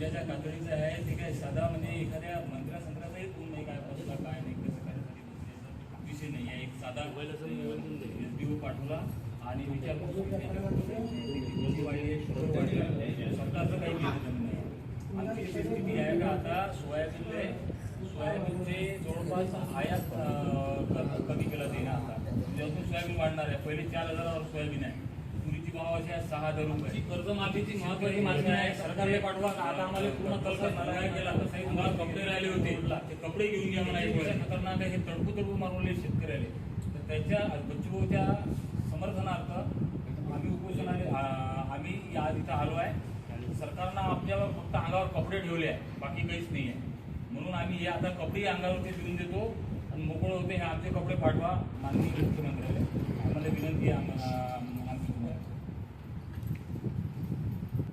ज्याच्या कातडीचं आहे ते काय साधा म्हणजे एखाद्या मंत्र्यासंत्राचाही फोन नाही, काय बसला काय नाही, कसं करायसाठी बसले विषय नाही आहे. एक साधा SDO पाठवला आणि विचारपूस सरकारचं काही नियोजन नाही. आमची परिस्थिती आहे का आता सोयाबीनचे जवळपास आयात कमी केला जाईल. आता त्यातून सोयाबीन वाढणार आहे. पहिले 4,000वर सोयाबीन आहे. तुरीची भाव अशी आहे 6,000 रुपये. कर्जमाफीची महत्वाची मागणी आहे. सरकारने पाठवा. आता आम्हाला पूर्ण कल्पना काय केला तर काही तुम्हाला कपडे राहिले होते, ते कपडे घेऊन घ्या म्हणा. खतरनाक आहे. हे तडपू मारवले शेतकऱ्याले. तर त्याच्या बच्चूच्या समर्थनार्थ आम्ही उपोषणाने आम्ही आज इथं आलो आहे. सरकारनं आपल्यावर फक्त अंगावर कपडे ठेवले आहे, बाकी काहीच नाही आहे. म्हणून आम्ही हे आता कपडे अंगावरती देऊन देतो आणि मोकळं होते. हे आमचे कपडे पाठवा माननीय मुख्यमंत्र्याला. आम्हाला विनंती आहे.